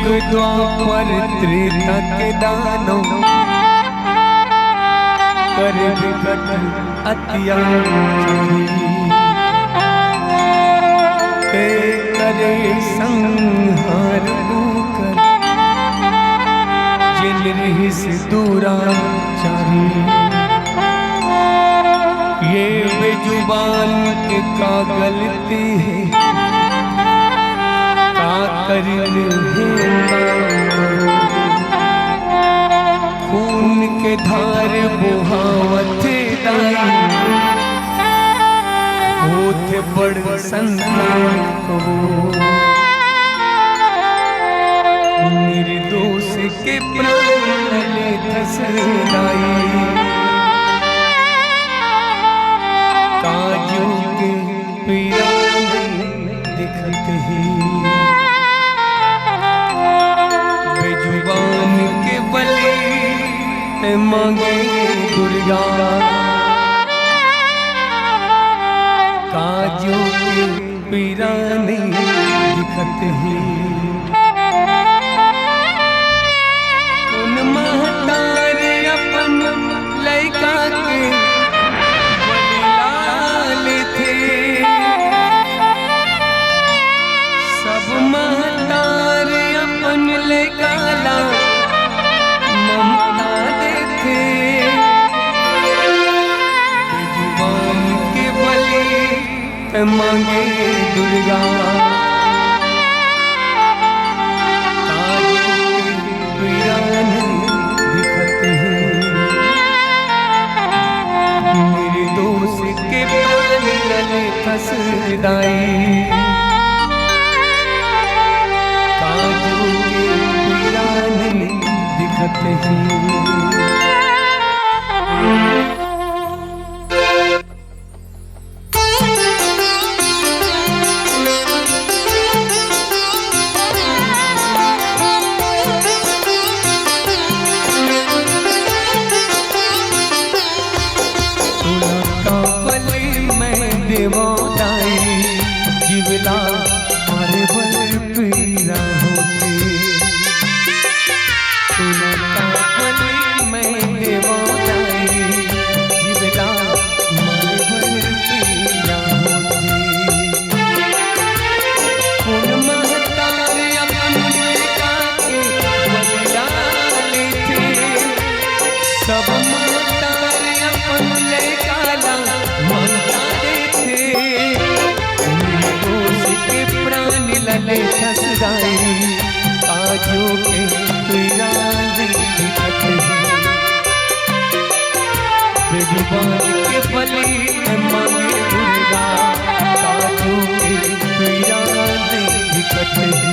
द्वापर त्रेता के दानो कर विकट अत्याचारी ते करे संहार कर जिन रही से दुराचारी। ये बेजुबान के का गलती है खून के धार बुहावत दाई होते बड़ संतान को निर्दोष के प्राण ले धसराई। काजू के पीरा दिखत ही बेजुबान के बले मांगे दुर्गा। काजू के पीरा नहीं दिखत ही उन महतार अपन लैका के बलिलाल थे। सब महतार अपन लैका ला ममता देखे। जुबान के बलि मांगे दुर्गा। दिखत है निर्दोष के प्राण लले फंस दाई। काजू के पीरा दिखत है। जीवला मारे बल पीरा होते मैं देवाई। जीवला मारे बल पीरा होते कौन महतार अपन लैका के बलिलाल थे। सब महतार अपन लैका ला ममता देखे। लले फसदाई काजू के पीरा दिखत है। बेजुबान के बलि मांगे दुर्गा। काजू के पीरा दिखत है।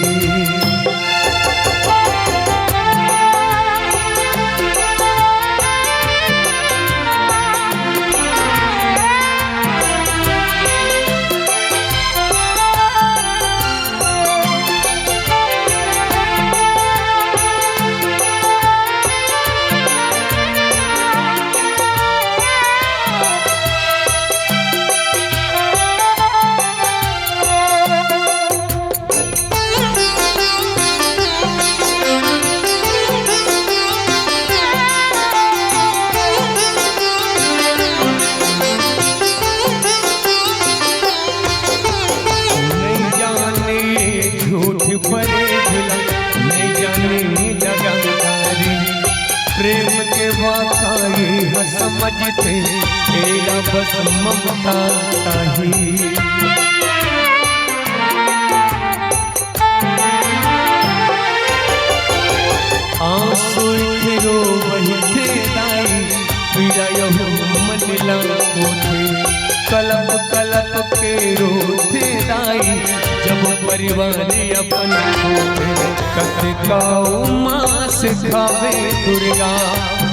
प्रेम के वाकाई है समझते तेरा बस ममता ही। आंसू रो वही थे दाई पीड़ा यहो मन थे। कलप कलप के रोते दाई जब परिवार अपन कतकाऊ मास खावे दुर्गा।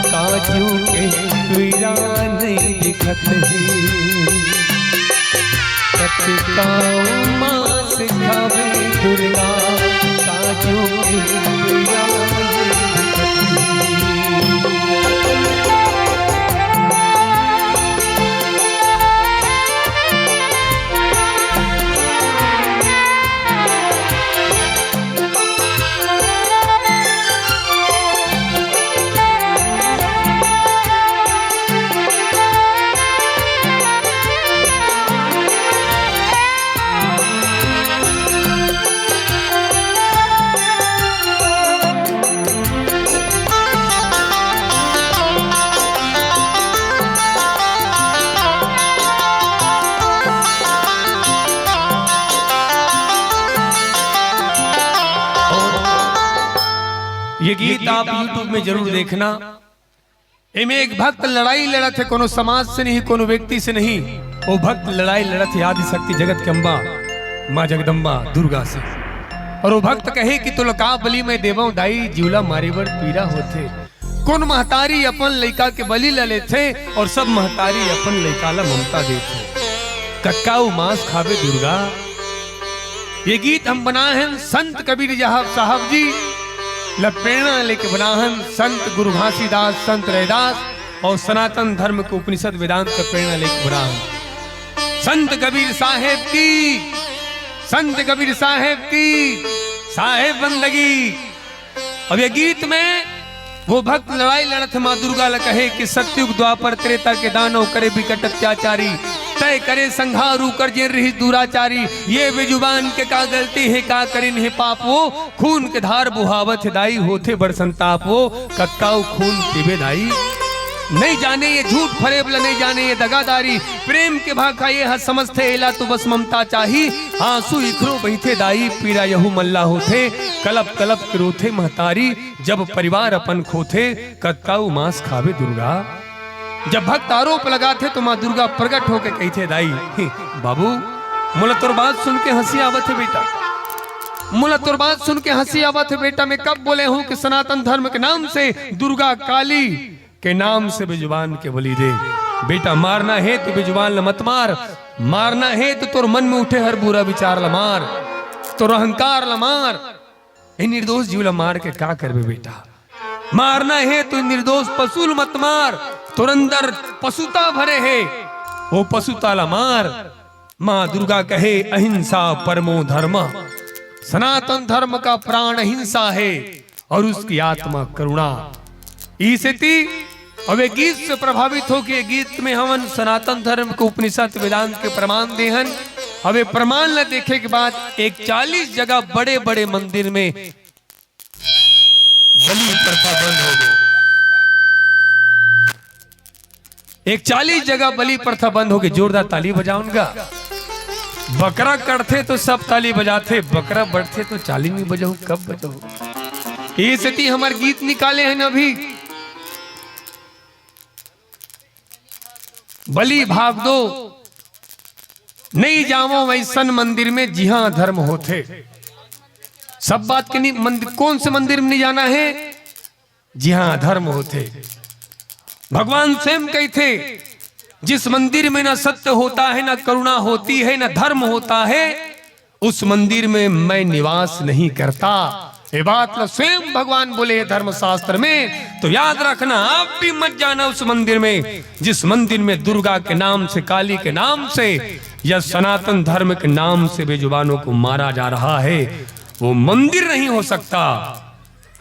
काजू के पीरा नहीं दिखत है। कतकाऊ मास खावे दुर्गा। काजू के पीरा नहीं दिखत है। गीत आप YouTube में जरूर देखना। इनमें एक भक्त लड़ाई लड़त है, कोनो समाज से नहीं, कोनो व्यक्ति से नहीं। वो भक्त लड़ाई लड़त है आदि शक्ति जगत के अम्बा माँ जगदम्बा दुर्गा से। और वो भक्त कहे कि तुलका बलि में देवों दाई जीवला मारे बड़ पीड़ा होते। कौन महतारी अपन लड़का के बलि ले लेते और सब महतारी अपन लड़का ला ममता देते। कक्काऊ मांस खावे दुर्गा। ये गीत हम बनाए हैं संत कबीर साहब जी प्रेरणा लेके बनाहन। संत गुरु घासीदास, संत रैदास और सनातन धर्म को उपनिषद वेदांत का प्रेरणा लेके बनाहन। संत कबीर साहेब की, संत कबीर साहेब की साहेब बंदगी। अब ये गीत में वो भक्त लड़ाई लड़त माँ दुर्गा ल कहे कि सत्युग द्वापर त्रेता के दानव करे विकट अत्याचारी। तय करे संहारू कर जे रही दुराचारी। ये बेजुबान के का गलती है का करिन है पाप वो। खून के धार बुहावत दाई होते बड़ संताप वो। कक्काऊ खून पीबे दाई। नहीं जाने ये झूठ फरेबला, नहीं जाने ये दगादारी। प्रेम के भाखा ये हद समझते एला तो बस ममता चाही। आंसू इखरो बहिथे दाई पीड़ा यहू मल्ला होथे। कलप कलप रोथे महतारी जब परिवार अपन खोथे। कक्काऊ मांस खावे दुर्गा। जब भक्त आरोप लगाते तो माँ दुर्गा प्रकट होके कही थे दाई बाबू मुला तोर बात सुन के हंसी आवत है बेटा। मुला तोर बात सुन के हंसी आवत है बेटा। मैं कब बोले हूँ कि सनातन धर्म के नाम से दुर्गा काली के नाम से बेजुबान के बलि दे। बेटा मारना है तो बेजुबान ल मत मार। मारना है तो तोर मन में उठे हर बुरा विचार ल मार। तोर अहंकार ल मार। निर्दोष जीव ल मार के क्या करबे बेटा। मारना है तो निर्दोष पशु ल मत मार। तोर अंदर पशुता भरे है वो पशुता ल मार। माँ दुर्गा कहे अहिंसा परमो धर्म। सनातन धर्म का प्राण अहिंसा है और उसकी आत्मा करुणा। इसी अब एक गीत से प्रभावित हो के गीत में हम सनातन धर्म को उपनिषद वेदांत के प्रमाण देहन। अब प्रमाण न देखे के बाद एक 40 जगह बड़े बड़े मंदिर में बलि प्रथा बंद हो गई। एक 40 जगह बलि प्रथा बंद हो गई। जोरदार ताली बजाओ उनका। बकरा कटते तो सब ताली बजाते, बकरा बढ़ते तो ताली नहीं बजाऊ कब बजाऊ। ये सती हमारे गीत निकाले हैं अभी। बलि भाग दो नहीं जाओ वैसन मंदिर में जी हां धर्म होते। सब बात के नहीं मंदिर, कौन से मंदिर में नहीं जाना है? जी हां धर्म होते। भगवान स्वयं कहते जिस मंदिर में ना सत्य होता है, ना करुणा होती है, ना धर्म होता है, उस मंदिर में मैं निवास नहीं करता। ये बात स्वयं भगवान बोले धर्मशास्त्र में। तो याद रखना आप भी मत जाना उस मंदिर में जिस मंदिर में दुर्गा के नाम से, काली के नाम से या सनातन धर्म के नाम से बेजुबानों को मारा जा रहा है। वो मंदिर नहीं हो सकता,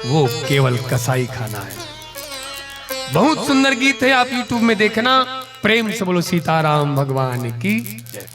वो केवल कसाई खाना है। बहुत सुंदर गीत है, आप YouTube में देखना। प्रेम से बोलो सीताराम भगवान की जय।